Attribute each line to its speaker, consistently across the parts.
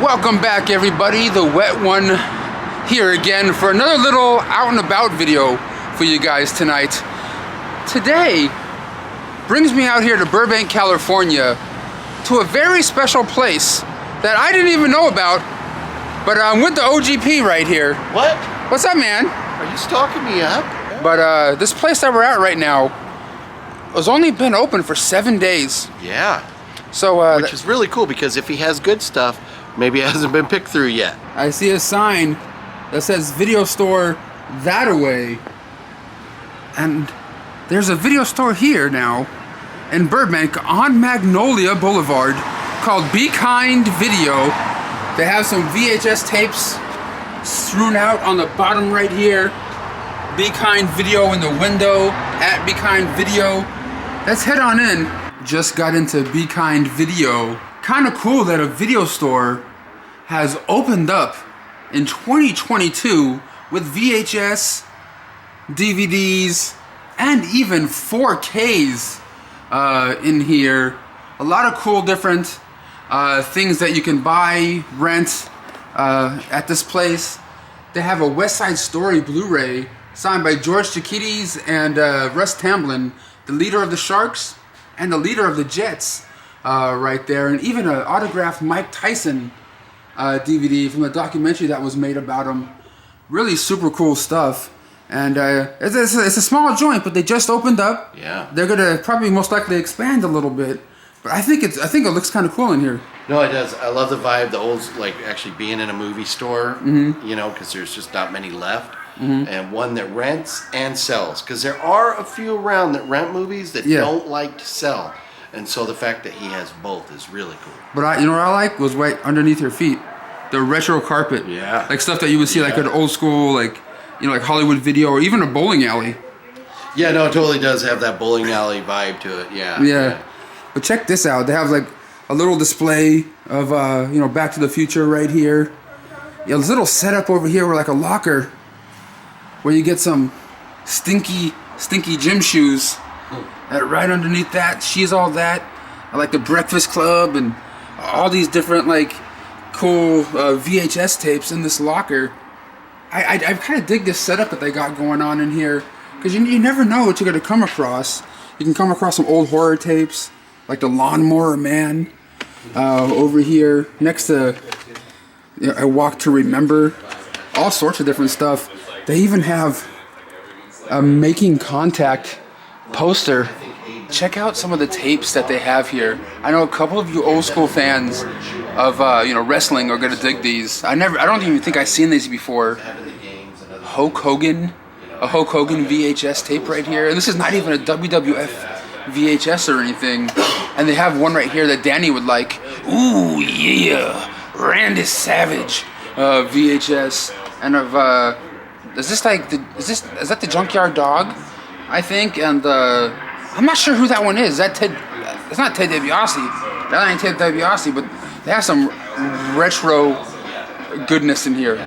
Speaker 1: Welcome back, everybody. The wet one here again for another little out and about video for you guys tonight. Today brings me out here to Burbank, California, to a very special place that I didn't even know about, but I'm with the OGP right here.
Speaker 2: What?
Speaker 1: What's up, man?
Speaker 2: Are you stalking me up?
Speaker 1: But this place that we're at right now has only been open for 7 days.
Speaker 2: Yeah.
Speaker 1: So
Speaker 2: which is really cool because if he has good stuff, maybe it hasn't been picked through yet.
Speaker 1: I see a sign that says video store that away. And there's a video store here now in Burbank on Magnolia Boulevard called Be Kind Video. They have some VHS tapes strewn out on the bottom right here. Be Kind Video in the window at Be Kind Video. Let's head on in. Just got into Be Kind Video. Kind of cool that a video store has opened up in 2022 with VHS, DVDs, and even 4Ks in here. A lot of cool different things that you can buy, rent at this place. They have a West Side Story Blu-ray signed by George Chakides and Russ Tamblyn, the leader of the Sharks and the leader of the Jets, right there, and even an autographed Mike Tyson DVD from a documentary that was made about him. Really super cool stuff. And it's a small joint, but they just opened up.
Speaker 2: Yeah. They're
Speaker 1: gonna probably most likely expand a little bit, but I think it looks kind of cool in here.
Speaker 2: No, it does. I love the vibe. The old, like actually being in a movie store. Mm-hmm. You know, because there's just not many left. Mm-hmm. And one that rents and sells, because there are a few around that rent movies that don't like to sell, and so the fact that he has both is really cool.
Speaker 1: But you know what I like was right underneath your feet, the retro carpet.
Speaker 2: Yeah,
Speaker 1: like stuff that you would see like at old school, like like Hollywood Video or even a bowling alley.
Speaker 2: Yeah, no, it totally does have that bowling alley vibe to it. Yeah.
Speaker 1: But check this out. They have like a little display of Back to the Future right here. Yeah, this little setup over here where like a locker, where you get some stinky gym shoes. Right underneath that, she's all that. I like the Breakfast Club and all these different like cool VHS tapes in this locker. I kind of dig this setup that they got going on in here, because you never know what you're going to come across. You can come across some old horror tapes, like the Lawnmower Man over here next to A Walk to Remember. All sorts of different stuff. They even have a Making Contact poster. Check out some of the tapes that they have here. I know a couple of you old school fans of wrestling are gonna dig these. I don't even think I've seen these before. Hulk Hogan, a Hulk Hogan VHS tape right here, and this is not even a WWF VHS or anything. And they have one right here that Danny would like. Ooh yeah, Randy Savage VHS, and of is that the Junkyard Dog, I think, and I'm not sure who that one is. Is that Ted? It's not Ted DiBiase. That ain't Ted DiBiase, but they have some retro goodness in here.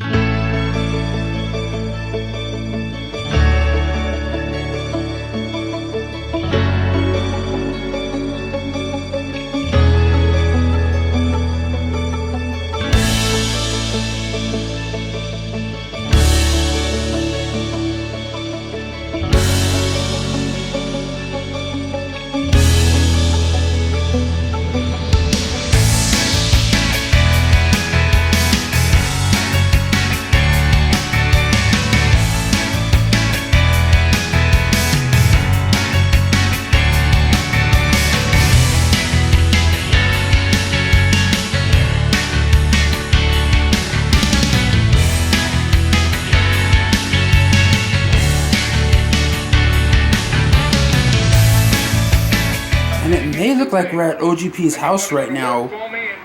Speaker 1: And it may look like we're at OGP's house right now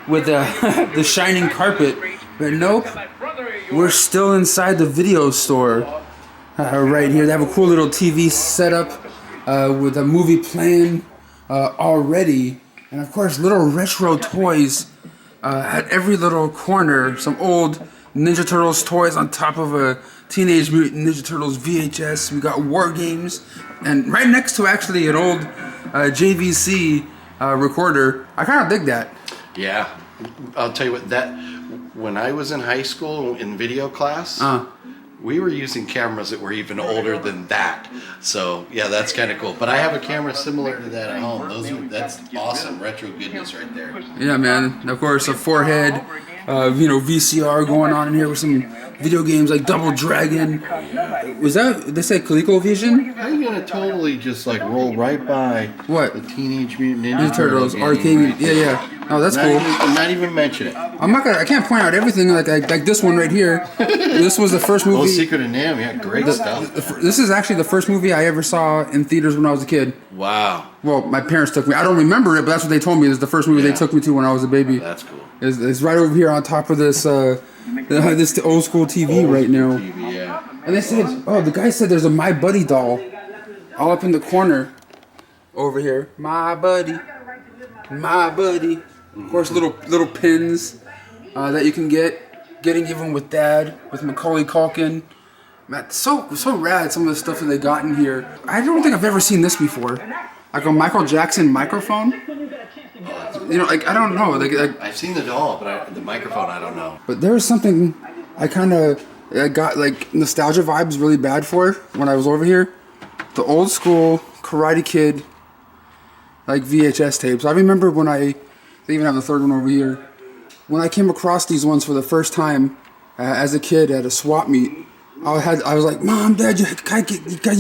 Speaker 1: with the shining carpet, but nope, we're still inside the video store right here. They have a cool little TV setup with a movie playing already, and of course little retro toys at every little corner. Some old Ninja Turtles toys on top of a Teenage Mutant Ninja Turtles VHS. We got War Games, and right next to actually an old JVC recorder. I kind of dig that.
Speaker 2: Yeah, I'll tell you what, that when I was in high school in video class, we were using cameras that were even older than that. So yeah, that's kind of cool. But I have a camera similar to that at home. That's awesome retro goodness right there.
Speaker 1: Yeah, man. And of course, a forehead, VCR going on in here with some video games like Double Dragon. Was that, they say ColecoVision?
Speaker 2: How are you gonna totally just like roll right by
Speaker 1: what?
Speaker 2: The Teenage Mutant Ninja Turtles
Speaker 1: arcade? Yeah. Oh, that's cool.
Speaker 2: Not even mention it.
Speaker 1: I can't point out everything like this one right here. This was the first movie.
Speaker 2: Oh, Secret of NIMH, yeah, great stuff.
Speaker 1: This is actually the first movie I ever saw in theaters when I was a kid.
Speaker 2: Wow.
Speaker 1: Well, my parents took me. I don't remember it, but that's what they told me. It was the first movie they took me to when I was a baby.
Speaker 2: That's cool.
Speaker 1: It's right over here on top of this this old school TV right now.
Speaker 2: TV, yeah.
Speaker 1: And they said, the guy said there's a My Buddy doll all up in the corner over here. My buddy. Of course, little pins that you can getting even with Dad, with Macaulay Culkin. Man, so rad, some of the stuff that they got in here. I don't think I've ever seen this before. Like a Michael Jackson microphone. I don't know.
Speaker 2: I've seen the doll, but the microphone, I don't know.
Speaker 1: But there was something I got like nostalgia vibes really bad for when I was over here. The old school Karate Kid, like VHS tapes. I remember when they even have the third one over here. When I came across these ones for the first time as a kid at a swap meet, I was like, Mom, Dad, you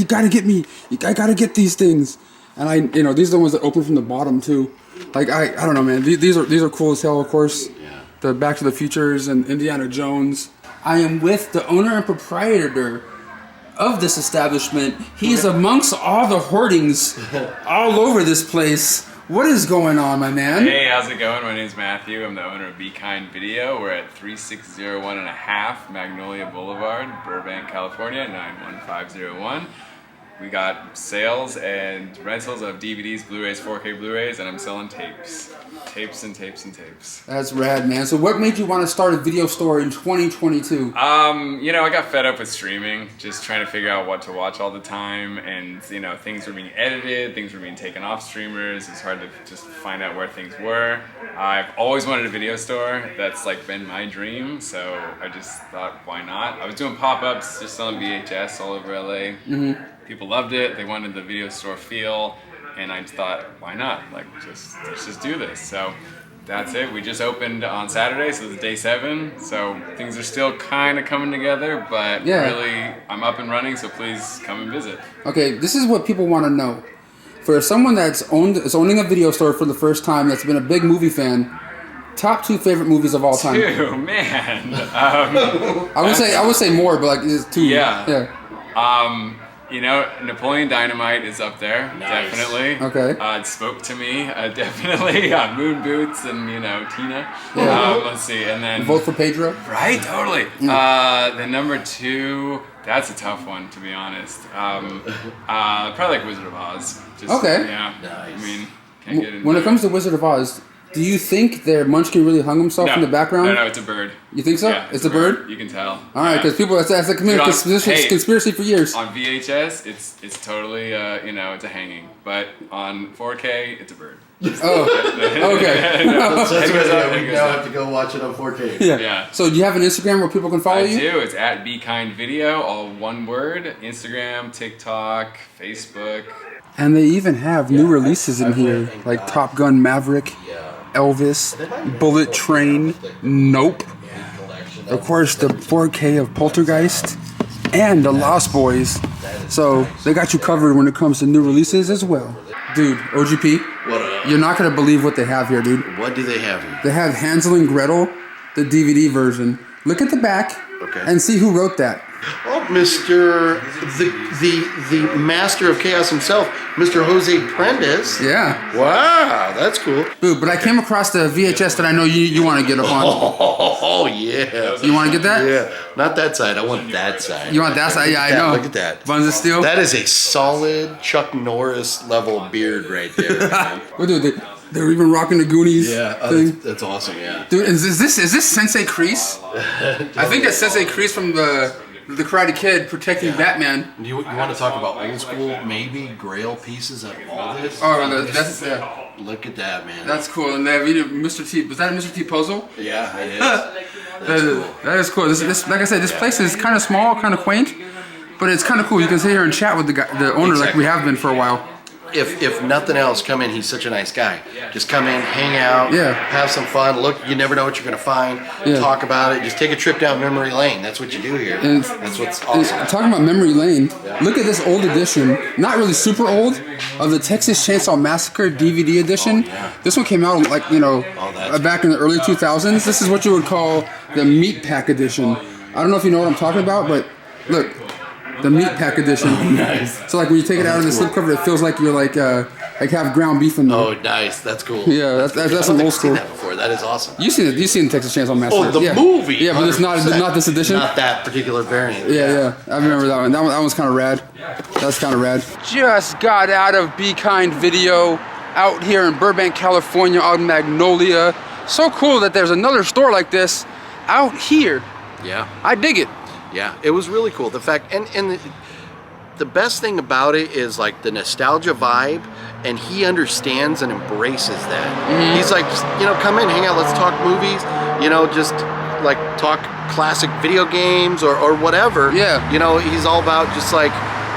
Speaker 1: gotta get me. I gotta get these things. And these are the ones that open from the bottom too. Like I don't know, man. These are cool as hell, of course.
Speaker 2: Yeah.
Speaker 1: The Back to the Futures and Indiana Jones. I am with the owner and proprietor of this establishment. He is amongst all the hoardings all over this place. What is going on, my man?
Speaker 3: Hey, how's it going? My name's Matthew. I'm the owner of Be Kind Video. We're at 3601.5 Magnolia Boulevard, Burbank, California, 91501. We got sales and rentals of DVDs, Blu-rays, 4K Blu-rays, and I'm selling tapes. Tapes and tapes and tapes.
Speaker 1: That's rad, man. So what made you want to start a video store in 2022?
Speaker 3: I got fed up with streaming, just trying to figure out what to watch all the time, and things were being edited, things were being taken off streamers. It's hard to just find out where things were. I've always wanted a video store. That's been my dream, so I just thought, why not? I was doing pop-ups, just selling VHS all over LA. Mm-hmm. People loved it. They wanted the video store feel, and I just thought, why not? Let's just do this. So that's it. We just opened on Saturday, so it's day 7. So things are still kind of coming together, but really, I'm up and running. So please come and visit. Okay,
Speaker 1: this is what people want to know. For someone that's owning a video store for the first time, that's been a big movie fan, top 2 favorite movies of all time.
Speaker 3: 2, man.
Speaker 1: I would say more, but it's 2.
Speaker 3: Yeah. Napoleon Dynamite is up there, definitely.
Speaker 1: Okay.
Speaker 3: It spoke to me, definitely. Moon Boots and, Tina.
Speaker 1: Yeah.
Speaker 3: Let's see, and then...
Speaker 1: Vote for Pedro?
Speaker 3: Right, totally. The number 2, that's a tough one, to be honest. Probably Wizard of Oz.
Speaker 1: Okay.
Speaker 3: Yeah.
Speaker 2: Nice.
Speaker 3: Can't get in
Speaker 1: When
Speaker 3: there.
Speaker 1: it comes to Wizard of Oz, do you think their Munchkin really hung himself in the background?
Speaker 3: No, it's a bird.
Speaker 1: You think so?
Speaker 3: Yeah,
Speaker 1: it's a bird?
Speaker 3: You can tell.
Speaker 1: All right, because people, that's a conspiracy for years.
Speaker 3: On VHS, it's totally, it's a hanging. But on 4K, it's a bird.
Speaker 1: Oh, okay.
Speaker 2: So that's why we now have to go watch it on 4K.
Speaker 3: Yeah.
Speaker 1: So do you have an Instagram where people can follow you?
Speaker 3: I do. It's at Be Kind Video, all one word. Instagram, TikTok, Facebook.
Speaker 1: And they even have new releases in here, like Top Gun Maverick, Elvis, Bullet Train, Nope, of course the 4K of Poltergeist, and The Lost Boys. So they got you covered when it comes to new releases as well. Dude, OGP,
Speaker 2: What up?
Speaker 1: you're not gonna believe what they have here, dude.
Speaker 2: What do they have here?
Speaker 1: They have Hansel and Gretel, the DVD version. Look at the back and see who wrote that.
Speaker 2: Oh, Mr. the master of chaos himself, Mr. Jose Prendes.
Speaker 1: Yeah.
Speaker 2: Wow, that's cool.
Speaker 1: Dude, but I came across the VHS that I know you want to get up on.
Speaker 2: Oh yeah.
Speaker 1: You want to get that?
Speaker 2: Yeah. Not that side. I want that side.
Speaker 1: You want that side? Yeah, I know.
Speaker 2: Look at that.
Speaker 1: Buns of Steel?
Speaker 2: That is a solid Chuck Norris level beard right there, man.
Speaker 1: Well, dude, they're even rocking the Goonies thing.
Speaker 2: That's awesome, yeah.
Speaker 1: Dude, is this Sensei Kreese? I think that's Sensei Kreese from the Karate Kid protecting Batman.
Speaker 2: You want to talk about old school, maybe Grail pieces of all this?
Speaker 1: Oh, that's
Speaker 2: Look at that, man.
Speaker 1: That's cool. And they have Mr. T. Was that a Mr. T puzzle?
Speaker 2: Yeah, it is. That's cool.
Speaker 1: That is cool. This, like I said, this place is kind of small, kind of quaint, but it's kind of cool. You can sit here and chat with the owner like we have been for a while.
Speaker 2: If nothing else, come in. He's such a nice guy. Just come in, hang out, have some fun. Look, you never know what you're gonna find. Talk about it. Just take a trip down memory lane. That's what you do here.
Speaker 1: And
Speaker 2: that's what's awesome.
Speaker 1: Talking about memory lane, look at this old edition, not really super old, of the Texas Chainsaw Massacre DVD edition. This one came out like back in the early 2000s. This is what you would call the meat pack edition. I don't know if you know what I'm talking about, but look. The meat pack edition.
Speaker 2: Nice.
Speaker 1: So like when you take it out of the slipcover, it feels like you're like have ground beef in there.
Speaker 2: Oh, nice. That's cool.
Speaker 1: Yeah, that's some old school.
Speaker 2: I've seen that before. That is awesome.
Speaker 1: You've seen Texas Chainsaw Massacre.
Speaker 2: Oh, the movie.
Speaker 1: Yeah, but it's not this edition.
Speaker 2: Not that particular variant.
Speaker 1: Yeah. I remember that one. That one's kind of rad. That's kind of rad. Just got out of Be Kind Video out here in Burbank, California on Magnolia. So cool that there's another store like this out here.
Speaker 2: Yeah.
Speaker 1: I dig it.
Speaker 2: Yeah, it was really cool. The fact and the best thing about it is like the nostalgia vibe, and he understands and embraces that. He's like, come in, hang out, let's talk movies. Just like talk classic video games or whatever.
Speaker 1: Yeah.
Speaker 2: He's all about just like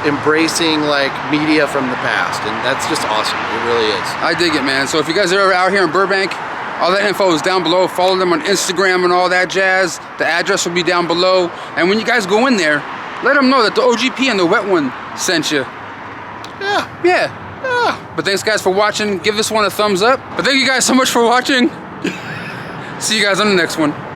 Speaker 2: embracing like media from the past, and that's just awesome. It really is.
Speaker 1: I dig it, man. So if you guys are ever out here in Burbank, all that info is down below. Follow them on Instagram and all that jazz. The address will be down below. And when you guys go in there, let them know that the OGP and the Wet One sent you. Yeah. But thanks, guys, for watching. Give this one a thumbs up. But thank you guys so much for watching. See you guys on the next one.